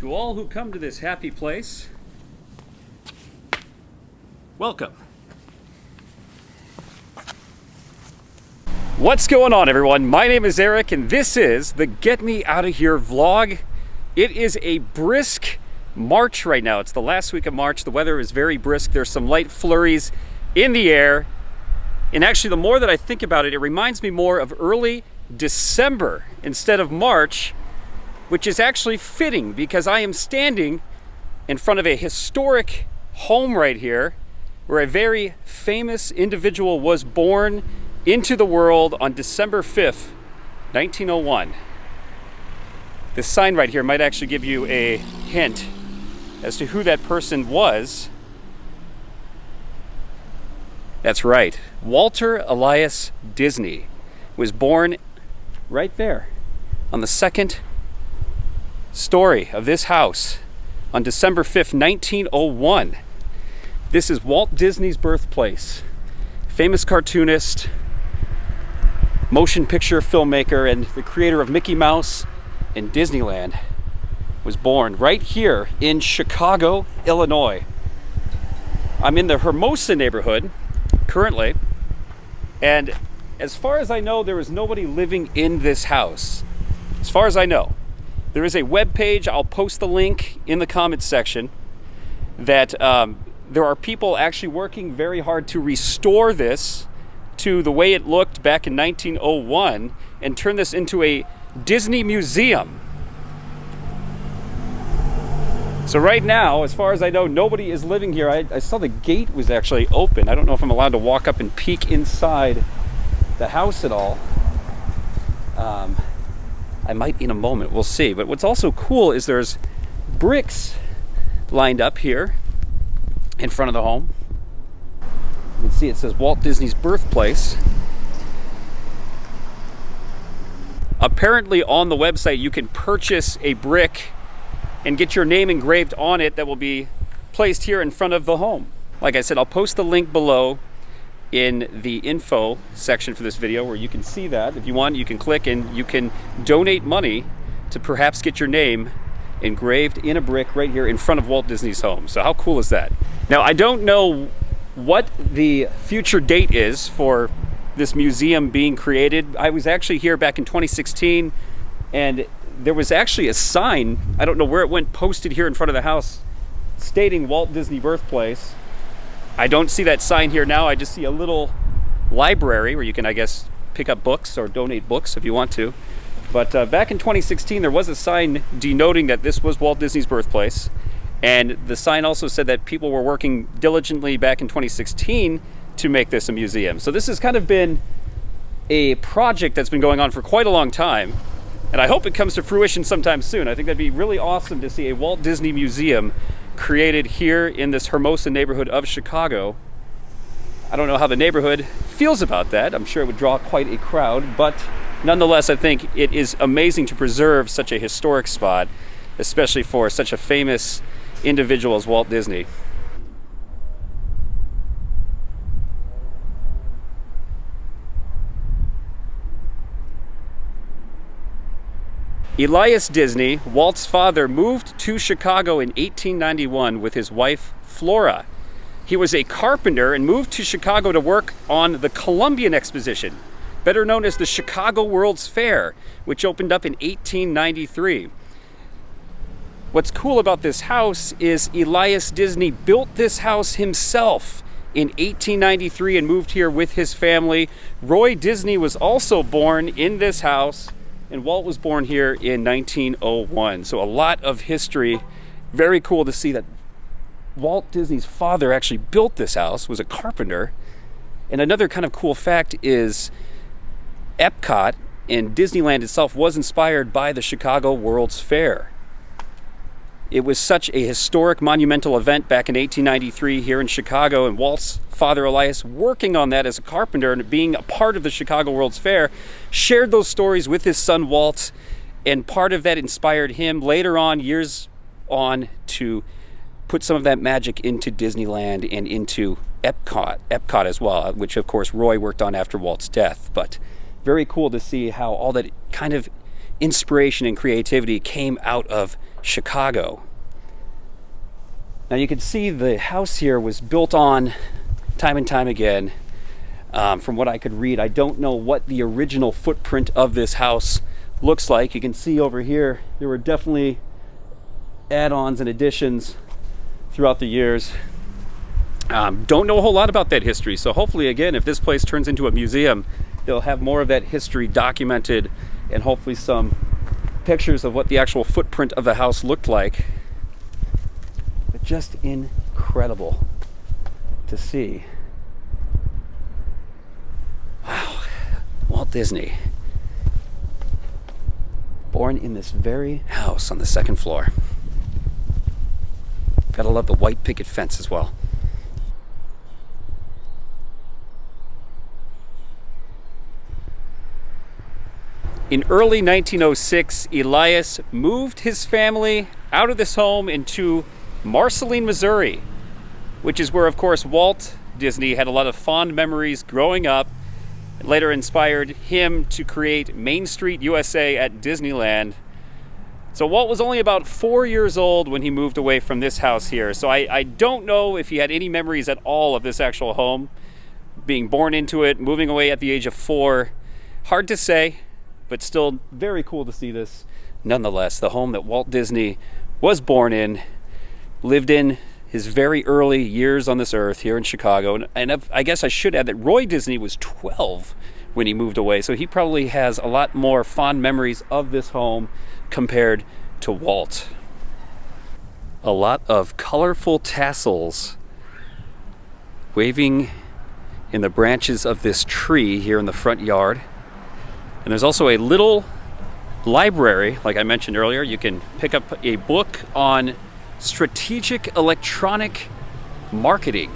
To all who come to this happy place, welcome. What's going on, everyone? My name is Eric, and this is the Get Me Out of Here vlog. It is a brisk March right now. It's the last week of March. The weather is very brisk. There's some light flurries in the air. And actually, the more that I think about it, it reminds me more of early December instead of March, which is actually fitting because I am standing in front of a historic home right here where a very famous individual was born into the world on December 5th, 1901. This sign right here might actually give you a hint as to who that person was. That's right, Walter Elias Disney was born right there on the second story of this house on December 5th, 1901. This is Walt Disney's birthplace. Famous cartoonist, motion picture filmmaker, and the creator of Mickey Mouse and Disneyland was born right here in Chicago, Illinois. I'm in the Hermosa neighborhood currently, and as far as I know, there is nobody living in this house. As far as I know. There is a web page, I'll post the link in the comments section, that there are people actually working very hard to restore this to the way it looked back in 1901 and turn this into a Disney museum. So right now, as far as I know, nobody is living here. I saw the gate was actually open. I don't know if I'm allowed to walk up and peek inside the house at all. I might in a moment, we'll see. But what's also cool is there's bricks lined up here in front of the home. You can see it says Walt Disney's birthplace. Apparently on the website you can purchase a brick and get your name engraved on it that will be placed here in front of the home. Like I said, I'll post the link below in the info section for this video where you can see that. If you want, you can click and you can donate money to perhaps get your name engraved in a brick right here in front of Walt Disney's home. So how cool is that? Now, I don't know what the future date is for this museum being created. I was actually here back in 2016, and there was actually a sign, I don't know where it went, posted here in front of the house stating Walt Disney Birthplace. I don't see that sign here now. I just see a little library where you can, I guess, pick up books or donate books if you want to. But back in 2016, there was a sign denoting that this was Walt Disney's birthplace. And the sign also said that people were working diligently back in 2016 to make this a museum. So this has kind of been a project that's been going on for quite a long time. And I hope it comes to fruition sometime soon. I think that'd be really awesome to see a Walt Disney museum created here in this Hermosa neighborhood of Chicago. I don't know how the neighborhood feels about that. I'm sure it would draw quite a crowd, but nonetheless, I think it is amazing to preserve such a historic spot, especially for such a famous individual as Walt Disney. Elias Disney, Walt's father, moved to Chicago in 1891 with his wife, Flora. He was a carpenter and moved to Chicago to work on the Columbian Exposition, better known as the Chicago World's Fair, which opened up in 1893. What's cool about this house is Elias Disney built this house himself in 1893 and moved here with his family. Roy Disney was also born in this house, and Walt was born here in 1901. So a lot of history. Very cool to see that Walt Disney's father actually built this house, was a carpenter. And another kind of cool fact is Epcot and Disneyland itself was inspired by the Chicago World's Fair. It was such a historic, monumental event back in 1893 here in Chicago, and Walt's father, Elias, working on that as a carpenter and being a part of the Chicago World's Fair, shared those stories with his son, Walt, and part of that inspired him later on, years on, to put some of that magic into Disneyland and into Epcot as well, which, of course, Roy worked on after Walt's death. But very cool to see how all that kind of inspiration and creativity came out of Chicago. Now you can see the house here was built on time and time again. From what I could read, I don't know what the original footprint of this house looks like. You can see over here there were definitely add-ons and additions throughout the years. Don't know a whole lot about that history, so hopefully, again, if this place turns into a museum, they'll have more of that history documented and hopefully some pictures of what the actual footprint of the house looked like. But just incredible to see. Wow, Walt Disney, born in this very house on the second floor. Gotta love the white picket fence as well. In early 1906, Elias moved his family out of this home into Marceline, Missouri, which is where, of course, Walt Disney had a lot of fond memories growing up. It later inspired him to create Main Street USA at Disneyland. So Walt was only about 4 years old when he moved away from this house here. So I don't know if he had any memories at all of this actual home, being born into it, moving away at the age of 4. Hard to say, but still very cool to see this. Nonetheless, the home that Walt Disney was born in, lived in his very early years on this earth here in Chicago. And I guess I should add that Roy Disney was 12 when he moved away, so he probably has a lot more fond memories of this home compared to Walt. A lot of colorful tassels waving in the branches of this tree here in the front yard. And there's also a little library, like I mentioned earlier. You can pick up a book on strategic electronic marketing.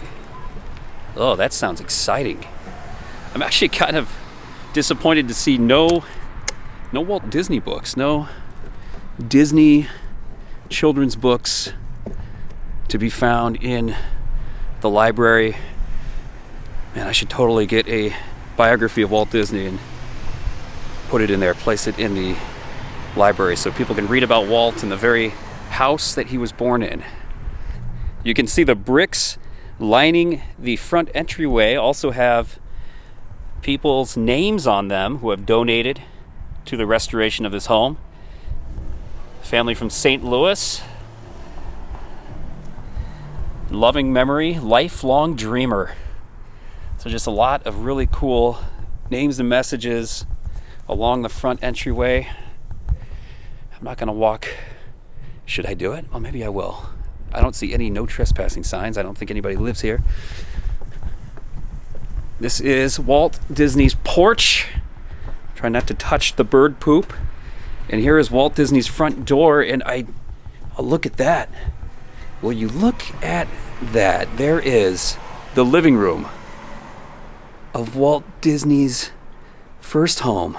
Oh, that sounds exciting. I'm actually kind of disappointed to see no Walt Disney books, no Disney children's books to be found in the library. Man, I should totally get a biography of Walt Disney and put it in there, place it in the library so people can read about Walt and the very house that he was born in. You can see the bricks lining the front entryway also have people's names on them who have donated to the restoration of this home. Family from St. Louis. Loving memory, lifelong dreamer. So just a lot of really cool names and messages along the front entryway. I'm not going to walk. Should I do it? Well, maybe I will. I don't see any no trespassing signs. I don't think anybody lives here. This is Walt Disney's porch. Try not to touch the bird poop. And here is Walt Disney's front door, and I'll look at that. Will you look at that? There is the living room of Walt Disney's first home.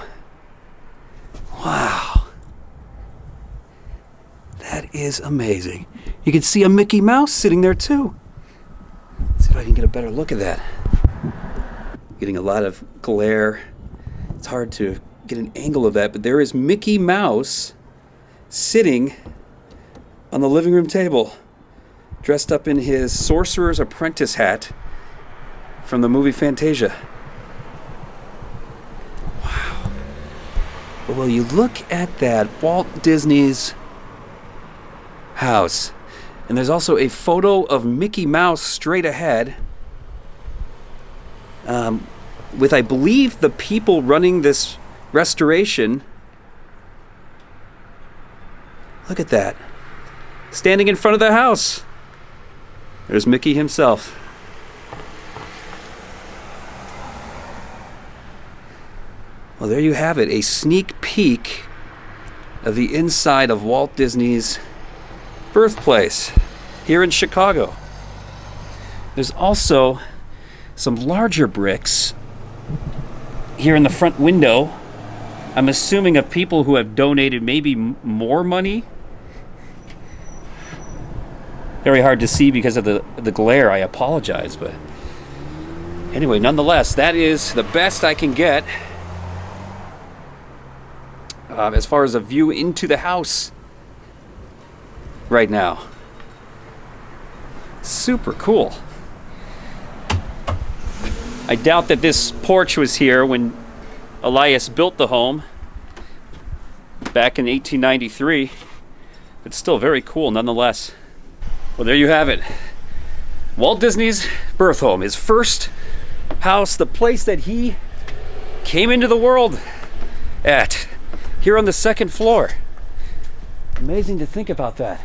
Wow. That is amazing. You can see a Mickey Mouse sitting there too. Let's see if I can get a better look at that. Getting a lot of glare. It's hard to get an angle of that, but there is Mickey Mouse sitting on the living room table, dressed up in his Sorcerer's Apprentice hat from the movie Fantasia. Wow. But will you look at that, Walt Disney's house. And there's also a photo of Mickey Mouse straight ahead with, I believe, the people running this restoration. Look at that. Standing in front of the house. There's Mickey himself. Well, there you have it. A sneak peek of the inside of Walt Disney's birthplace here in Chicago. There's also some larger bricks here in the front window. I'm assuming of people who have donated maybe more money. Very hard to see because of the glare. I apologize, but anyway, nonetheless, that is the best I can get as far as a view into the house. right now. Super cool. I doubt that this porch was here when Elias built the home back in 1893, but still very cool nonetheless. Well, there you have it. Walt Disney's birth home, his first house, the place that he came into the world at, here on the second floor. Amazing to think about that.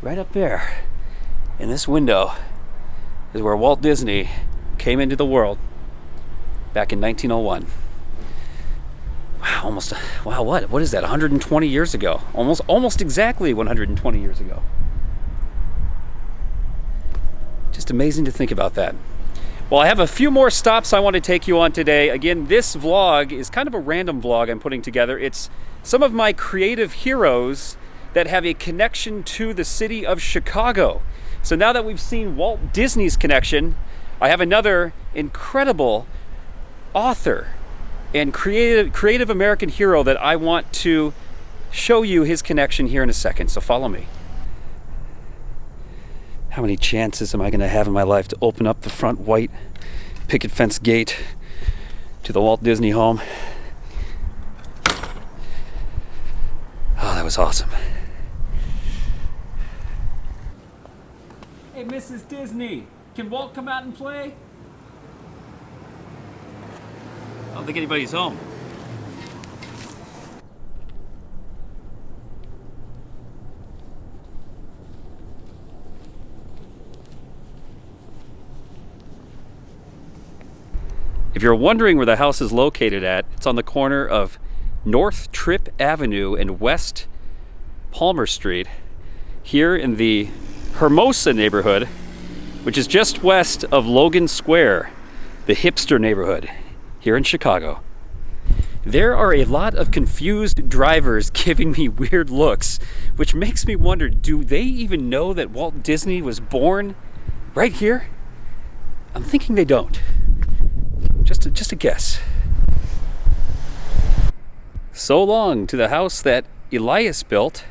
Right up there in this window is where Walt Disney came into the world back in 1901. Wow, what is that? 120 years ago. Almost exactly 120 years ago. Just amazing to think about that. Well, I have a few more stops I want to take you on today. Again, this vlog is kind of a random vlog I'm putting together. It's some of my creative heroes that have a connection to the city of Chicago. So now that we've seen Walt Disney's connection, I have another incredible author and creative American hero that I want to show you his connection here in a second. So follow me. How many chances am I going to have in my life to open up the front white picket fence gate to the Walt Disney home? Oh, that was awesome. Hey, Mrs. Disney, can Walt come out and play? I don't think anybody's home. If you're wondering where the house is located at, it's on the corner of North Tripp Avenue and West Palmer Street, here in the Hermosa neighborhood, which is just west of Logan Square, the hipster neighborhood here in Chicago. There are a lot of confused drivers giving me weird looks, which makes me wonder, do they even know that Walt Disney was born right here? I'm thinking they don't. Just a guess. So long to the house that Elias built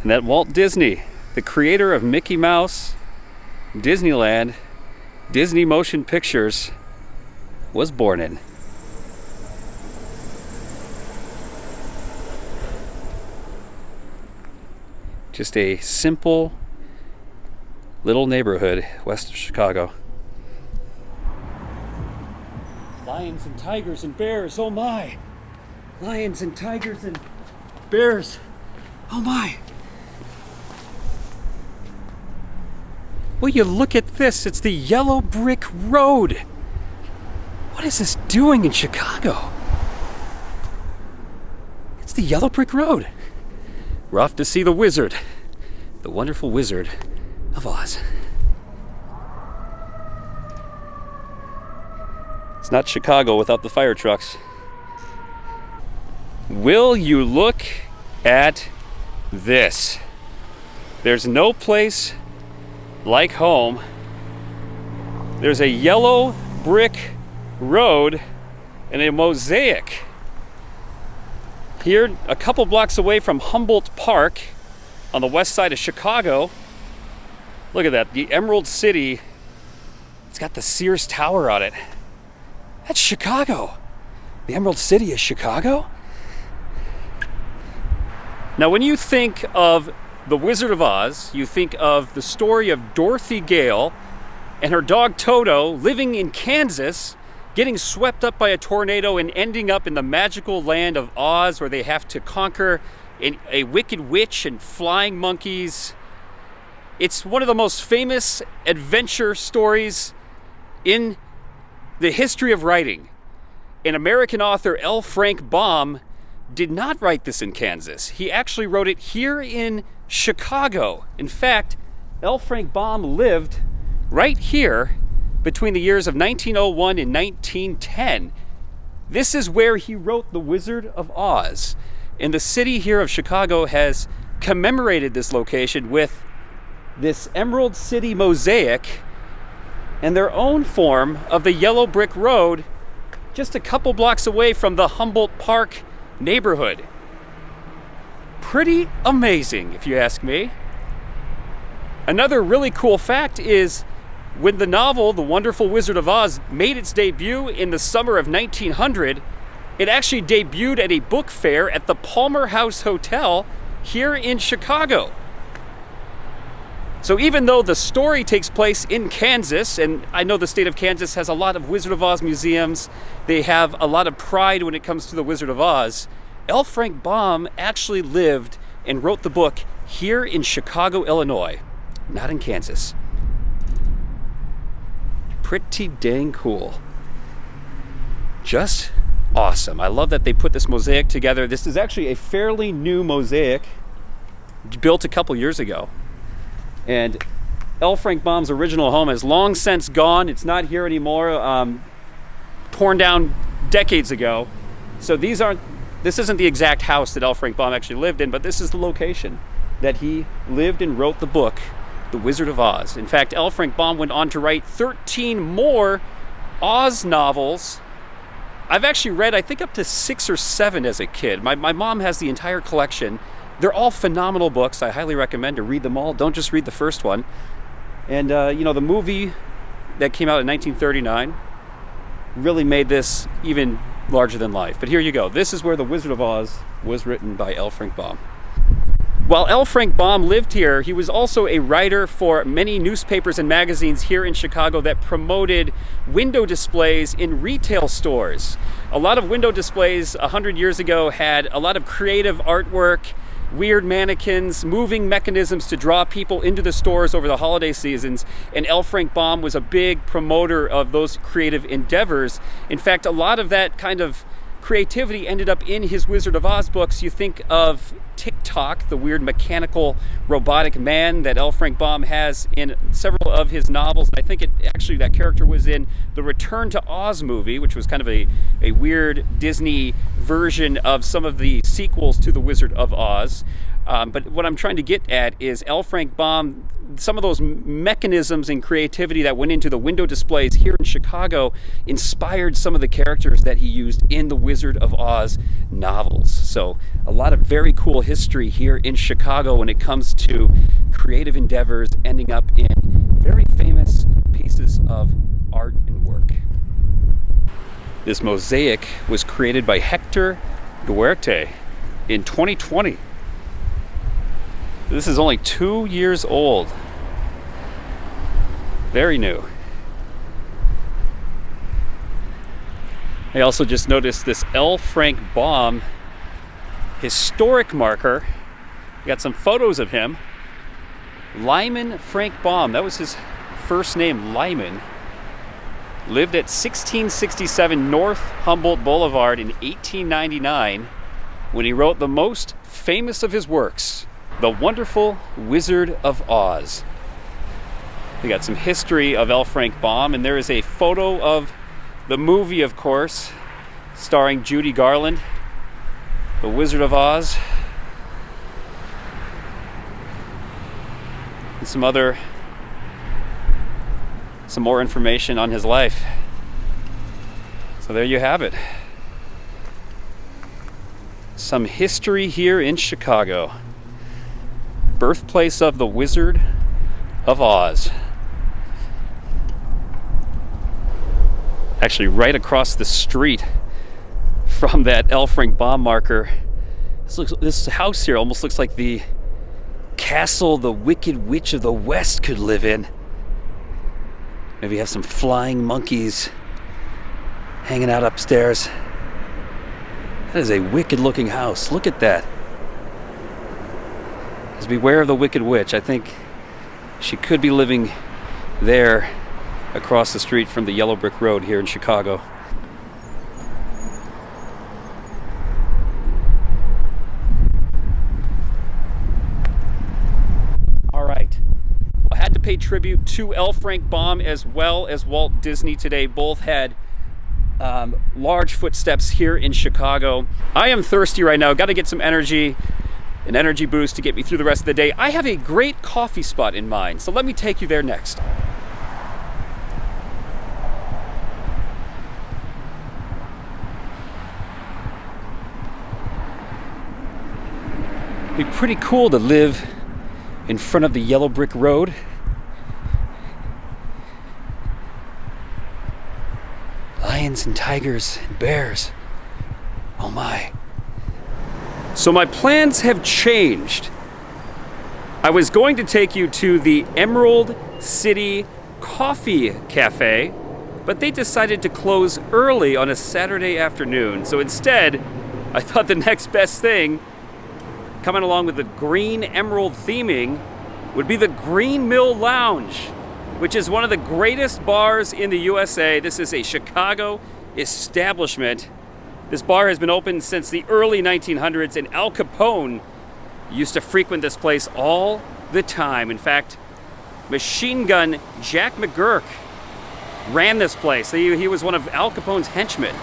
and that Walt Disney, the creator of Mickey Mouse, Disneyland, Disney Motion Pictures, was born in. Just a simple little neighborhood west of Chicago. Lions and tigers and bears, oh my! Lions and tigers and bears, oh my! Will you look at this? It's the yellow brick road. What is this doing in Chicago? It's the yellow brick road. We're off to see the wizard, the wonderful Wizard of Oz. It's not Chicago without the fire trucks. Will you look at this? There's no place like home. There's a yellow brick road and a mosaic here a couple blocks away from Humboldt Park on the west side of Chicago. Look at that, the Emerald City. It's got the Sears Tower on it. That's Chicago. The Emerald City is Chicago? Now, when you think of The Wizard of Oz, you think of the story of Dorothy Gale and her dog Toto living in Kansas, getting swept up by a tornado and ending up in the magical land of Oz, where they have to conquer a wicked witch and flying monkeys. It's one of the most famous adventure stories in the history of writing. An American author, L. Frank Baum, did not write this in Kansas. He actually wrote it here in Chicago. In fact, L. Frank Baum lived right here between the years of 1901 and 1910. This is where he wrote The Wizard of Oz. And the city here of Chicago has commemorated this location with this Emerald City mosaic and their own form of the yellow brick road just a couple blocks away from the Humboldt Park neighborhood. pretty amazing, if you ask me. Another really cool fact is when the novel The Wonderful Wizard of Oz made its debut in the summer of 1900, it actually debuted at a book fair at the Palmer House Hotel here in Chicago. So even though the story takes place in Kansas, and I know the state of Kansas has a lot of Wizard of Oz museums, they have a lot of pride when it comes to the Wizard of Oz, L. Frank Baum actually lived and wrote the book here in Chicago, Illinois, not in Kansas. Pretty dang cool. Just awesome. I love that they put this mosaic together. This is actually a fairly new mosaic built a couple years ago. And L. Frank Baum's original home is long since gone. It's not here anymore. Torn down decades ago. So this isn't the exact house that L. Frank Baum actually lived in, but this is the location that he lived and wrote the book, The Wizard of Oz. In fact, L. Frank Baum went on to write 13 more Oz novels. I've actually read, I think, up to 6 or 7 as a kid. My mom has the entire collection. They're all phenomenal books. I highly recommend to read them all. Don't just read the first one. And, the movie that came out in 1939 really made this even larger than life. But here you go. This is where The Wizard of Oz was written by L. Frank Baum. While L. Frank Baum lived here, he was also a writer for many newspapers and magazines here in Chicago that promoted window displays in retail stores. A lot of window displays 100 years ago had a lot of creative artwork, weird mannequins, moving mechanisms to draw people into the stores over the holiday seasons, and L. Frank Baum was a big promoter of those creative endeavors. In fact, a lot of that kind of creativity ended up in his Wizard of Oz books. You think of Tick-Tock, the weird mechanical robotic man that L. Frank Baum has in several of his novels. I think that character was in the Return to Oz movie, which was kind of a weird Disney version of some of the sequels to the Wizard of Oz. But what I'm trying to get at is L. Frank Baum, some of those mechanisms and creativity that went into the window displays here in Chicago inspired some of the characters that he used in the Wizard of Oz novels. So a lot of very cool history here in Chicago when it comes to creative endeavors ending up in very famous pieces of art and work. This mosaic was created by Hector Duarte in 2020. This is only 2 years old. Very new. I also just noticed this L. Frank Baum historic marker. Got some photos of him. Lyman Frank Baum, that was his first name, Lyman. Lived at 1667 North Humboldt Boulevard in 1899 when he wrote the most famous of his works, The Wonderful Wizard of Oz. We got some history of L. Frank Baum, and there is a photo of the movie, of course, starring Judy Garland, The Wizard of Oz. And some more information on his life. So there you have it. Some history here in Chicago. Birthplace of the Wizard of Oz. Actually, right across the street from that L. Frank Baum marker. This house here almost looks like the castle the Wicked Witch of the West could live in. Maybe have some flying monkeys hanging out upstairs. That is a wicked looking house. Look at that. Just beware of the Wicked Witch. I think she could be living there across the street from the Yellow Brick Road here in Chicago. All right. Well, I had to pay tribute to L. Frank Baum as well as Walt Disney today. Both had large footsteps here in Chicago. I am thirsty right now. Got to get some energy, an energy boost to get me through the rest of the day. I have a great coffee spot in mind, so let me take you there next. It'd be pretty cool to live in front of the yellow brick road. Lions and tigers and bears. Oh my. So my plans have changed. I was going to take you to the Emerald City Coffee Cafe, but they decided to close early on a Saturday afternoon. So instead, I thought the next best thing, coming along with the green emerald theming, would be the Green Mill Lounge, which is one of the greatest bars in the USA. This is a Chicago establishment. This bar has been open since the early 1900s, and Al Capone used to frequent this place all the time. In fact, Machine Gun Jack McGurn ran this place. He was one of Al Capone's henchmen.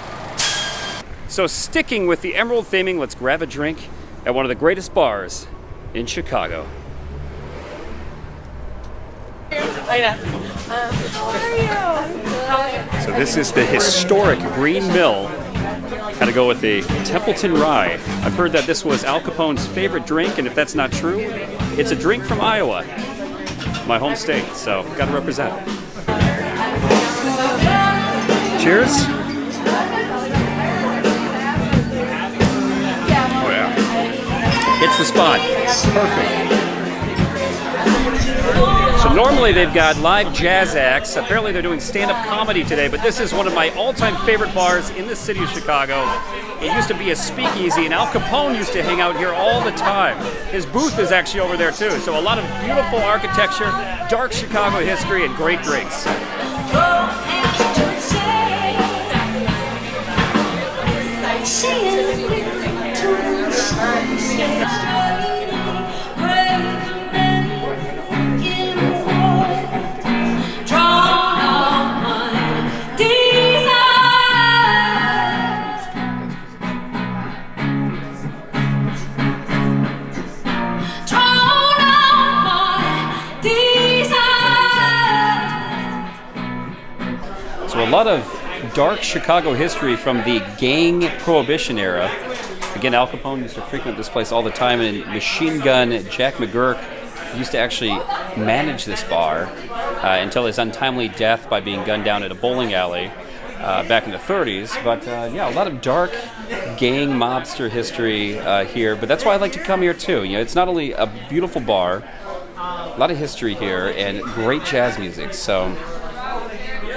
So sticking with the emerald theming, let's grab a drink at one of the greatest bars in Chicago. So this is the historic Green Mill. Gotta go with the Templeton Rye. I've heard that this was Al Capone's favorite drink, and if that's not true, it's a drink from Iowa, my home state, so gotta represent. Cheers. Oh yeah. It's the spot. Perfect. So normally they've got live jazz acts. Apparently they're doing stand-up comedy today, but this is one of my all-time favorite bars in the city of Chicago. It used to be a speakeasy, and Al Capone used to hang out here all the time. His booth is actually over there too, so a lot of beautiful architecture, dark Chicago history, and great drinks. So a lot of dark Chicago history from the gang Prohibition era. Again, Al Capone used to frequent this place all the time, and Machine Gun Jack McGurn used to actually manage this bar until his untimely death by being gunned down at a bowling alley back in the 30s. But yeah, a lot of dark gang mobster history here, but that's why I like to come here too. You know, it's not only a beautiful bar, a lot of history here, and great jazz music. So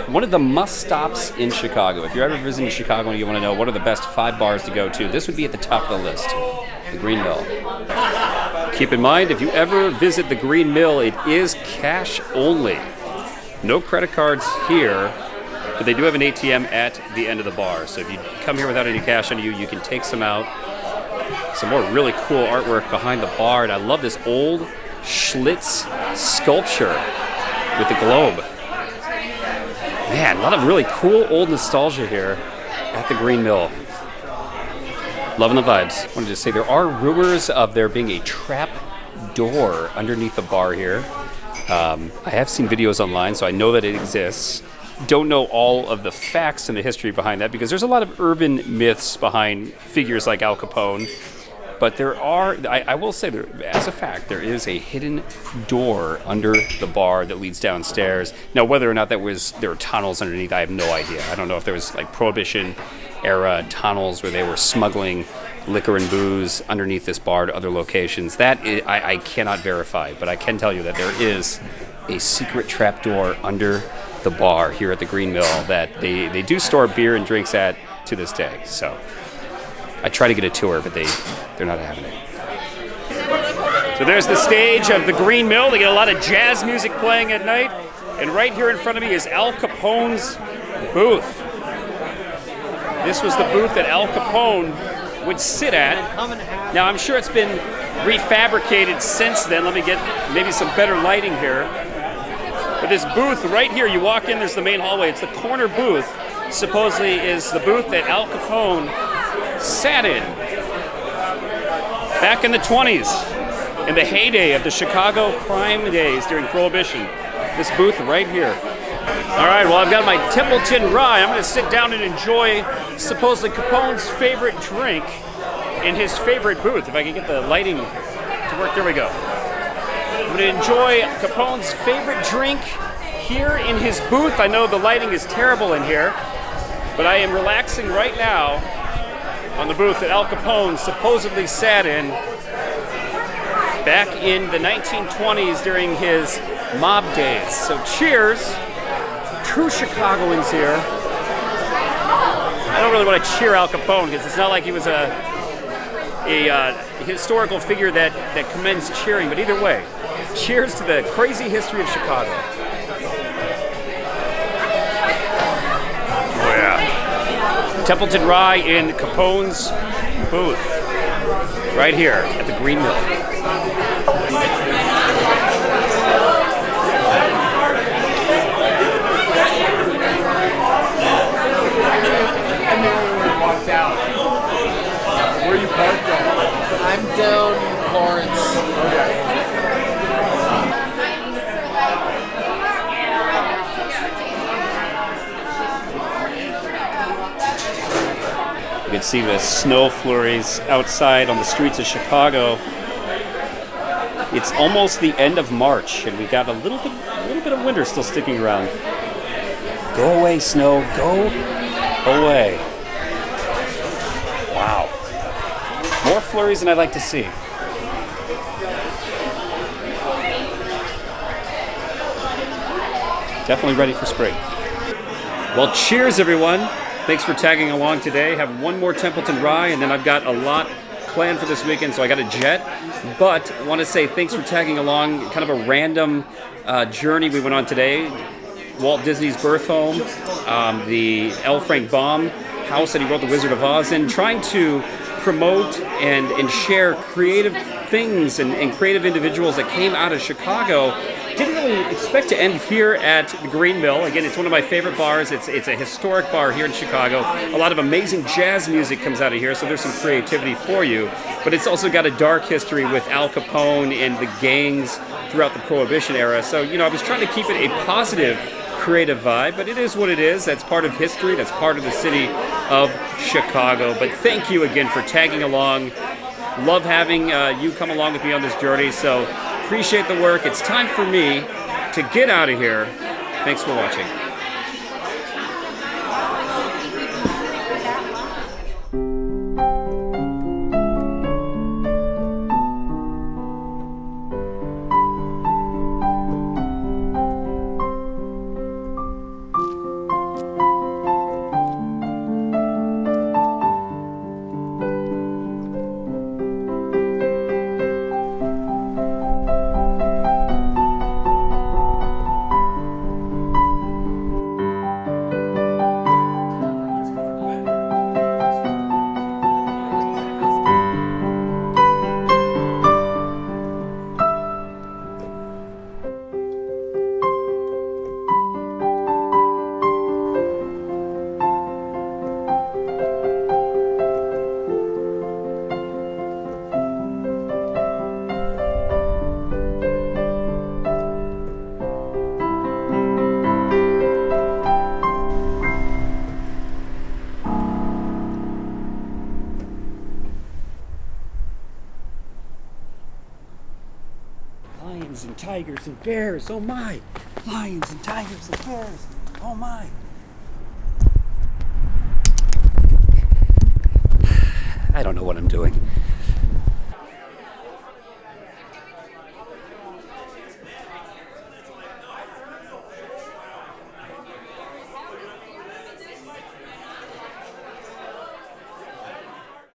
one of the must-stops in Chicago. If you're ever visiting Chicago and you want to know what are the best 5 bars to go to, this would be at the top of the list, the Green Mill. Keep in mind, if you ever visit the Green Mill, it is cash only. No credit cards here, but they do have an ATM at the end of the bar. So if you come here without any cash on you, you can take some out. Some more really cool artwork behind the bar, and I love this old Schlitz sculpture with the globe. Man, a lot of really cool old nostalgia here at the Green Mill. Loving the vibes. I wanted to say there are rumors of there being a trap door underneath the bar here. I have seen videos online, so I know that it exists. Don't know all of the facts and the history behind that, because there's a lot of urban myths behind figures like Al Capone. But there are, I will say, as a fact, there is a hidden door under the bar that leads downstairs. Now, whether or not there were tunnels underneath, I have no idea. I don't know if there was like Prohibition era tunnels where they were smuggling liquor and booze underneath this bar to other locations. That I cannot verify, but I can tell you that there is a secret trapdoor under the bar here at the Green Mill that they do store beer and drinks at to this day. So I try to get a tour, but they're not having it. So there's the stage of the Green Mill. They get a lot of jazz music playing at night. And right here in front of me is Al Capone's booth. This was the booth that Al Capone would sit at. Now, I'm sure it's been refabricated since then. Let me get maybe some better lighting here. But this booth right here, you walk in, there's the main hallway. It's the corner booth, supposedly is the booth that Al Capone sat in back in the 20s, in the heyday of the Chicago crime days during Prohibition. This booth right here. All right, well, I've got my Templeton Rye. I'm going to sit down and enjoy supposedly Capone's favorite drink in his favorite booth. If I can get the lighting work. There we go. I'm going to enjoy Capone's favorite drink here in his booth. I know the lighting is terrible in here, but I am relaxing right now on the booth that Al Capone supposedly sat in back in the 1920s during his mob days. So cheers, true Chicagoans here. I don't really want to cheer Al Capone because it's not like he was a historical figure that commends cheering, but either way, cheers to the crazy history of Chicago. Oh yeah. Templeton Rye in Capone's booth, right here at the Green Mill. Where are you parked at? I'm down Lawrence. Okay. You can see the snow flurries outside on the streets of Chicago. It's almost the end of March, and we got a little bit of winter still sticking around. Go away, snow. Go away. Wow. More flurries than I'd like to see. Definitely ready for spring. Well, cheers, everyone. Thanks for tagging along today. Have one more Templeton Rye, and then I've got a lot planned for this weekend, so I got a jet. But I want to say thanks for tagging along. Kind of a random journey we went on today. Walt Disney's birth home, the L. Frank Baum house that he wrote The Wizard of Oz in, trying to promote and share creative things and creative individuals that came out of Chicago. Didn't really expect to end here at the Green Mill. Again, it's one of my favorite bars. It's a historic bar here in Chicago. A lot of amazing jazz music comes out of here, so there's some creativity for you. But it's also got a dark history with Al Capone and the gangs throughout the Prohibition era. So, I was trying to keep it a positive, creative vibe, but it is what it is. That's part of history. That's part of the city of Chicago. But thank you again for tagging along. Love having you come along with me on this journey. So appreciate the work. It's time for me to get out of here. Thanks for watching. Lions and tigers and bears, oh my! Lions and tigers and bears, oh my! I don't know what I'm doing.